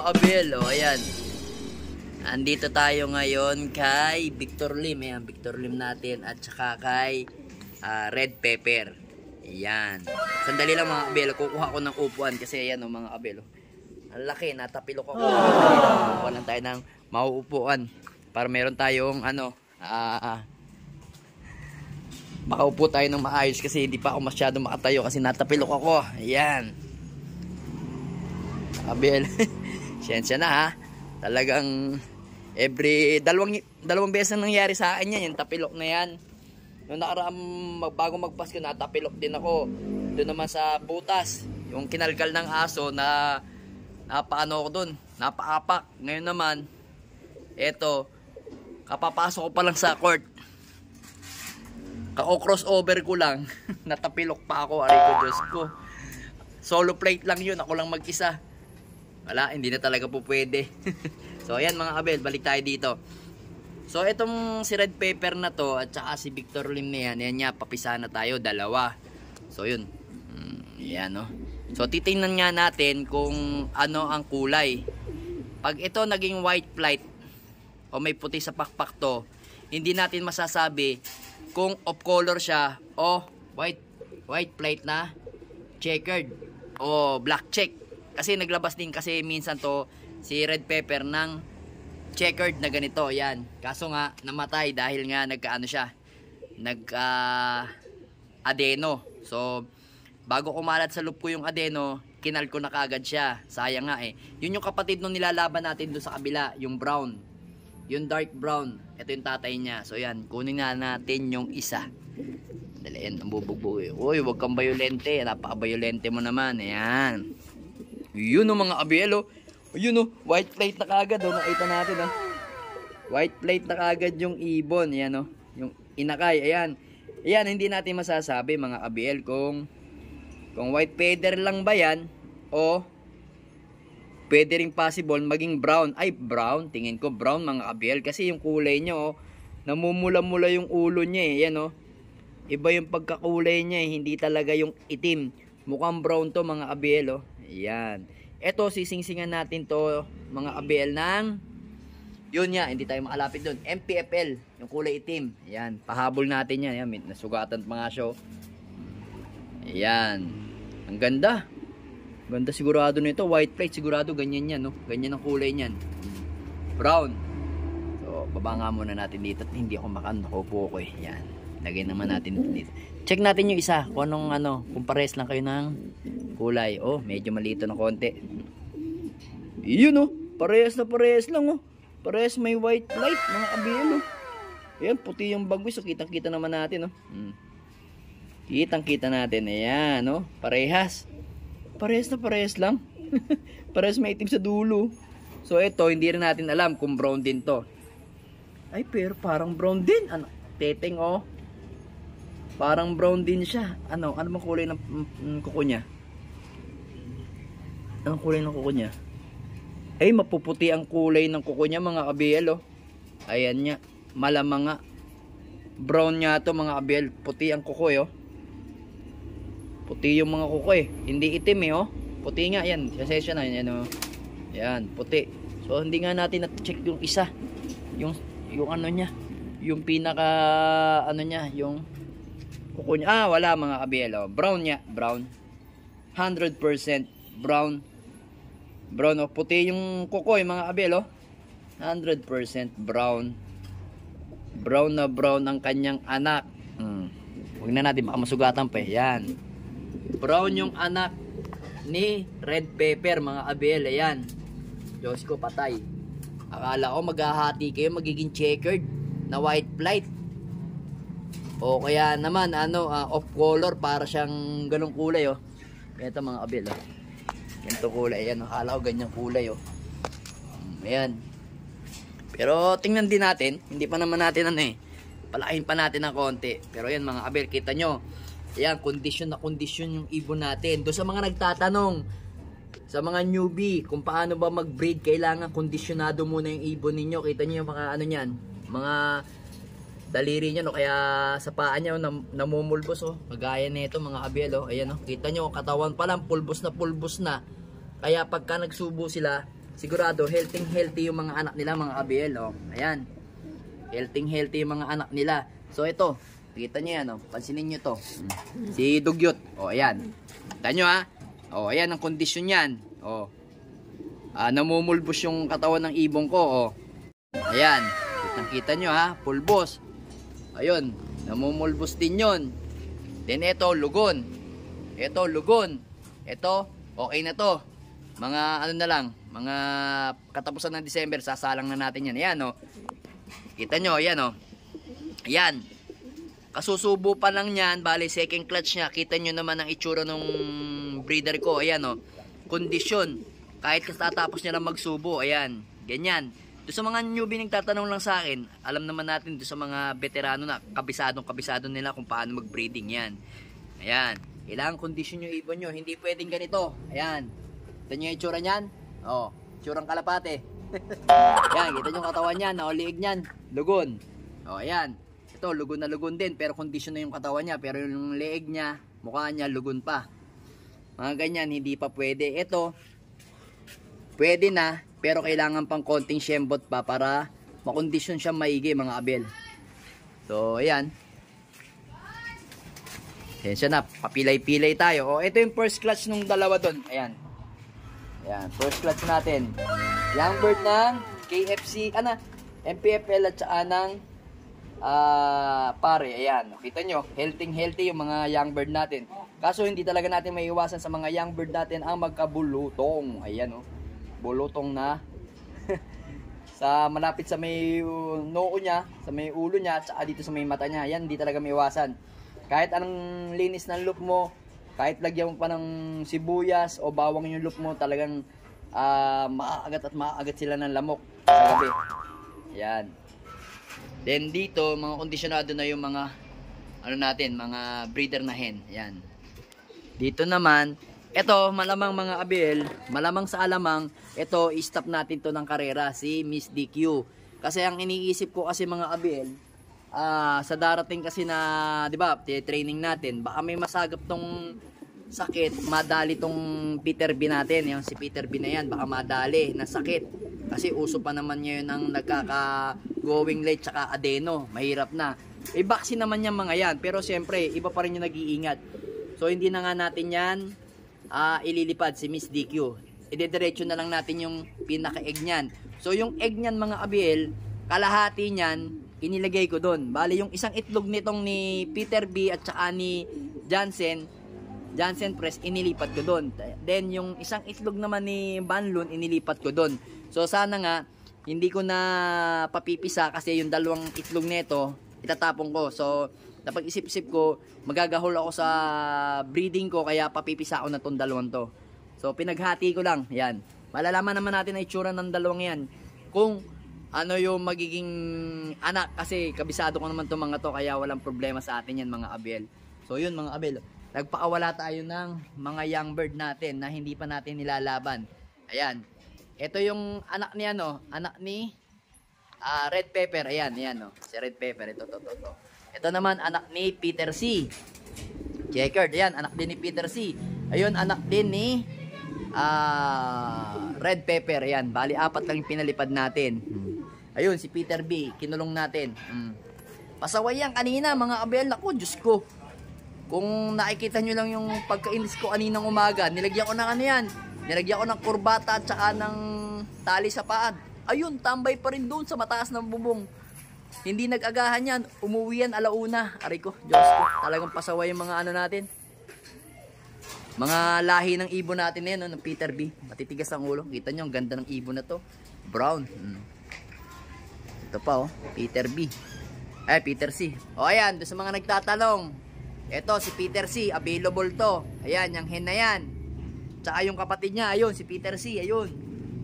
abel. O, ayan. Andito tayo ngayon kay Victor Lim. Ayan, Victor Lim natin. At saka kay Red Pepper. Ayan. Sandali lang mga abel. Kukuha ko ng upuan kasi ayan o mga abel. Ang laki, natapilok ako. Kukuha lang tayo ng mauupuan. Para meron tayong makaupo tayo ng maayos kasi hindi pa ako masyado makatayo kasi natapilok ako. Ayan. Abel. Siyensya na ha. Talagang dalawang beses na nangyari sa akin yan. Yung tapilok na yan. Noong nakaraang bago magpasko natapilok din ako. Doon naman sa butas. Yung kinalkal ng aso na napaano ako doon. Napaapak. Ngayon naman eto. Kapapasok ko pa lang sa court. Kako-crossover ko lang. Natapilok pa ako. Aray ko, Diyos ko. Solo plate lang yun. Ako lang mag-isa. Wala, hindi na talaga po pwede. So, ayan mga abel. Balik tayo dito. So, itong si Red Pepper na to at saka si Victor Lim na yan. Yan niya, papisa na tayo. Dalawa. So, yun. Yan, no? So, titingnan nga natin kung ano ang kulay. Pag ito naging white flight o may puti sa pakpak to, hindi natin masasabi kung off color siya o white plate na checkered o black check. Kasi naglabas din kasi minsan to si Red Pepper ng checkered na ganito. Yan. Kaso nga namatay dahil nga nagkaano siya. Adeno. So bago kumalat sa loop ko yung adeno, kinal ko na kagad siya. Sayang nga eh. Yun yung kapatid nung nilalaban natin doon sa kabila, yung brown. Yung dark brown. Ito yung tatay niya. So yan, kunin na natin yung isa. Dali yan, ang bubugbo eh. Uy, wag kang bayolente. Napaka-bayolente mo naman. Ayan. Yun o mga abelo. Yun o, white plate na kagad o. Nakita natin o. White plate na kagad yung ibon. Ayan o. Yung inakay. Ayan. Ayan, hindi natin masasabi mga abel kung white feather lang ba yan o pwede rin possible maging brown. Ay, brown. Tingin ko brown mga abel. Kasi yung kulay niya o. Namumula-mula yung ulo niya eh. Ayan o. Iba yung pagkakulay niya eh. Hindi talaga yung itim. Mukhang brown to mga abel o. Ayan. Ito, sisingsingan natin to mga abel ng yun nga, hindi tayo makalapit doon. MPFL, yung kulay itim. Ayan, pahabol natin yan. Ayan, nasugatan pa nga siya. Ayan. Ang ganda. Ganda sigurado nito. White plate, sigurado ganyan yan. No? Ganyan ang kulay niyan. Brown. So, baba nga muna natin dito. At hindi ako nakaupo ko eh. Ayan. Lagay naman natin dito. Check natin yung isa. Kung anong kung pares lang kayo ng kulay. Oh, medyo malito na konti. Yun oh. Parehas na parehas lang oh. Parehas may white light mga abel oh. Ayan, puti yung bagwis. So, kitang-kita naman natin oh. Kitang-kita natin. Ayan oh. Parehas. Parehas na parehas lang. Parehas may itim sa dulo. So, ito, hindi rin natin alam kung brown din to. Ay, pero parang brown din. Ano? Teteng oh. Parang brown din siya. Ano bang kulay ng kuko niya? Anong kulay ng kuko niya? Ay, mapuputi ang kulay ng kuko niya mga abel oh. Ayan niya. Malamang nga. Brown niya to mga abel. Puti ang kuko eh oh. Puti yung mga kuko eh. Hindi itim eh oh. Puti nga yan. Sasesya na yan oh. Ayan, puti. So, hindi nga natin na-check yung isa. Yung ano niya. Yung pinaka ano niya. Yung kuko niya. Wala mga abel oh. Brown niya. Brown. 100% brown. Brown oh. Puti yung kuko eh mga abel oh. 100% brown. Brown na brown ang kanyang anak. Huwag na natin baka masugatan pa eh. Yan. Brown yung anak ni Red Pepper mga abel. Ayan. Diyos ko patay. Akala ko maghahati kayo magiging checkered na white flight. O kaya naman off color para siyang ganong kulay oh. Ito mga abel oh. Ganito kulay. Ayan. Akala ko ganyang kulay oh. Ayan. Pero tingnan din natin. Hindi pa naman natin palakin pa natin ng konti. Pero yan mga abel. Kita nyo. Ayan. Kondisyon na kondisyon yung ibon natin. Doon sa mga nagtatanong. Sa mga newbie. Kung paano ba mag-breed. Kailangan kondisyonado muna yung ibon ninyo. Kita nyo yung mga nyan. Mga daliri nyo. No? Kaya sa paa nyo namumulbos. Oh. Kagaya nito mga abel. Oh. Ayan. Oh. Kita nyo. Katawan pa lang. Pulbos na pulbos na. Kaya pagka nagsubo sila. sigurado healthy yung mga anak nila, mga ABL, oh. Ayan. Healthy yung mga anak nila. So ito, kita nyo yan, oh. Pansinin nyo to. Si Dugyot, oh, ayan. Kita nyo, ha. Oh, ayan ang kondisyon yan. Oh. Namumulbos yung katawan ng ibong ko, oh. Ayan. Kita nyo, ha. Pulbos. Ayun. Namumulbos din yun. Then ito, lugon. Ito, lugon. Ito, okay na to. Mga ano na lang, mga katapusan ng December, sasalang na natin yan. Ayan, oh. Kita nyo, ayan, oh. Ayan. Kasusubo pa lang yan, bali second clutch niya. Kita nyo naman ang itsura ng breeder ko. Ayan, oh. Kondisyon. Kahit katatapos niya lang magsubo, ayan. Ganyan. Doon sa mga newbie nagtatanong lang sa akin, alam naman natin doon sa mga veterano na kabisado nila kung paano mag-breeding yan. Ayan. Kailangan kondisyon yung ibon nyo. Hindi pwedeng ganito. Ayan. Kita nyo yung itsura niyan? Oh, itsurang kalapate. Ayan, kita nyo yung katawan niyan. Nauliig niyan. Lugon. Oh, ayan. Ito, lugon na lugon din. Pero kondisyon na yung katawan niya. Pero yung leeg niya, mukha niya, lugon pa. Mga ganyan, hindi pa pwede. Ito, pwede na. Pero kailangan pang konting shembot pa para makondisyon siya maigi, mga abel. So, ayan. Ayan na, papilay-pilay tayo. O, ito yung first clutch nung dalawa doon. Ayan. Ayan, first clutch natin. Young bird ng KFC, MPFL at saka ng pare. Ayan, kita nyo, healthy yung mga young bird natin. Kaso hindi talaga natin maiiwasan sa mga young bird natin ang magkabulutong. Ayan, oh. Bulutong na sa malapit sa may noo niya, sa may ulo niya, at saka dito sa may mata niya. Yan, hindi talaga maiwasan. Kahit anong linis ng loop mo, kahit lagyan mo pa ng sibuyas o bawang yung loop mo, talagang maagat sila ng lamok sa gabi. Yan. Then dito, mga kondisyonado na yung mga mga breeder na hen. Yan. Dito naman, ito, malamang mga abel, malamang sa alamang, ito, i-stop natin to ng karera, si Miss DQ. Kasi ang iniisip ko kasi mga abel, sa darating kasi na, di ba, training natin, baka may masagap tong sakit, madali tong Peter B natin, yung si Peter B na yan, baka madali na sakit. Kasi uso pa naman ngayon ang nagkaka-going late tsaka adeno, mahirap na. I-vaccine naman yan mga yan, pero siyempre, iba pa rin yung nag-iingat. So, hindi na nga natin yan ililipad si Miss DQ. Idediretso na lang natin yung pinaka-egg niyan. So yung egg niyan mga abel, kalahati niyan inilagay ko doon. Bali yung isang itlog nitong ni Peter B at saka ni Jansen Press inilipat ko doon. Then yung isang itlog naman ni Banlon inilipat ko doon. So sana nga hindi ko na papipisa kasi yung dalawang itlog nito itatapon ko. So napag-isip-isip ko, magagahol ako sa breeding ko, kaya papipisa ako na tong dalawang to. So, pinaghati ko lang. Yan. Malalaman naman natin na itsura ng dalawang yan. Kung ano yung magiging anak. Kasi kabisado ko naman itong mga to, kaya walang problema sa atin yan, mga abel. So, yun mga abel. Nagpakawala tayo ng mga young bird natin na hindi pa natin nilalaban. Ayan. Ito yung anak ni anak ni Red Pepper. Ayan, si Red Pepper. Ito. Ito naman, anak ni Peter C. Checkered. Ayan, anak din ni Peter C. Ayun, anak din ni Red Pepper. Ayan, bali 4 lang yung pinalipad natin. Ayun, si Peter B. Kinulong natin. Pasaway yan kanina, mga abel. Ako, Diyos ko. Kung nakikita nyo lang yung pagkainis ko kaninang umaga, nilagyan ko ng yan. Nilagyan ko ng kurbata at saka ng tali sa paa. Ayun, tambay pa rin doon sa mataas ng bubong. Hindi nag-agahan yan. Umuwi yan alauna. Aray ko, Diyos ko. Talagang pasaway yung mga natin. Mga lahi ng ibon natin na yan, ng Peter B. Matitigas ang ulo. Kita nyo, ang ganda ng ibon na to. Brown. Ito pa, Peter B. Ay, Peter C. O, ayan, doon sa mga nagtatalong. Ito, si Peter C. Available to. Ayan, yung hen na yan. Tsaka yung kapatid niya, ayun, si Peter C. Ayun.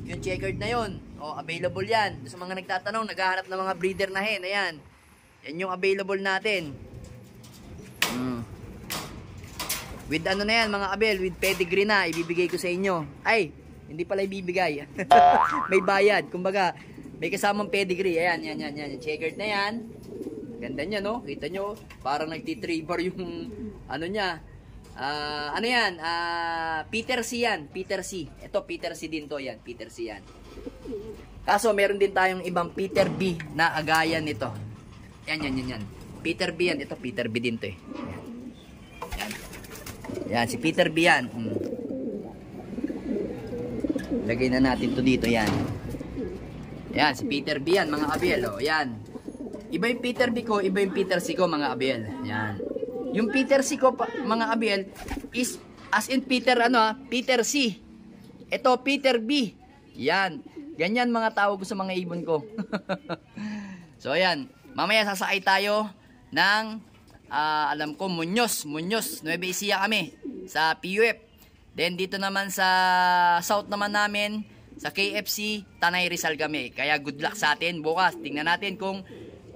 Yung checkered na yun. O, available yan. Sa mga nagtatanong, naghahanap ng mga breeder na hen. Ayan. Yan yung available natin. With ano na yan, mga abel. With pedigree na. Ibibigay ko sa inyo. Ay, hindi pala ibibigay. May bayad. Kumbaga, may kasamang pedigree. Ayan, yan. Checkered na yan. Ganda niya, no? Kita nyo, parang nagtitribar yung ano niya. Ano yan? Peter C yan. Peter C. Ito, Peter C din to yan. Peter C yan. Kaso meron din tayong ibang Peter B na agayan nito. Yan. Peter B yan. Ito Peter B din to eh. Yan, si Peter B yan. Lagay na natin to dito, yan. Yan, si Peter B yan, mga abiel, oh, yan. Iba yung Peter B ko, iba yung Peter C ko, mga abiel. Yan. Yung Peter C ko, mga abiel, is as in Peter, Peter C. Ito, Peter B. Yan. Ganyan mga tawag ko sa mga ibon ko. So, yan. Mamaya sasakay tayo ng, alam ko, Muñoz, Nueva Ecija kami, sa PUF. Then dito naman sa south naman namin, sa KFC, Tanay Rizal kami. Kaya good luck sa atin bukas. Tingnan natin kung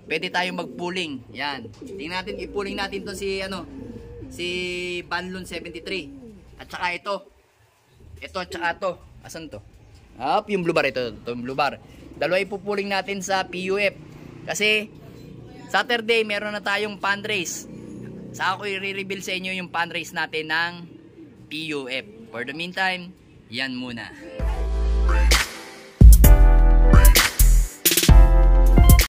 pwede tayong mag-pooling. Yan. Tingnan natin, i-pooling natin to si Banlon 73. At saka ito. Ito at saka ito. Asan to? Yung blue bar ito. Ito yung blue bar. Dalawa ipupooling natin sa PUF. Kasi Saturday meron na tayong fundraise. Saka ko i-reveal sa inyo yung fundraise natin ng PUF. For the meantime, yan muna.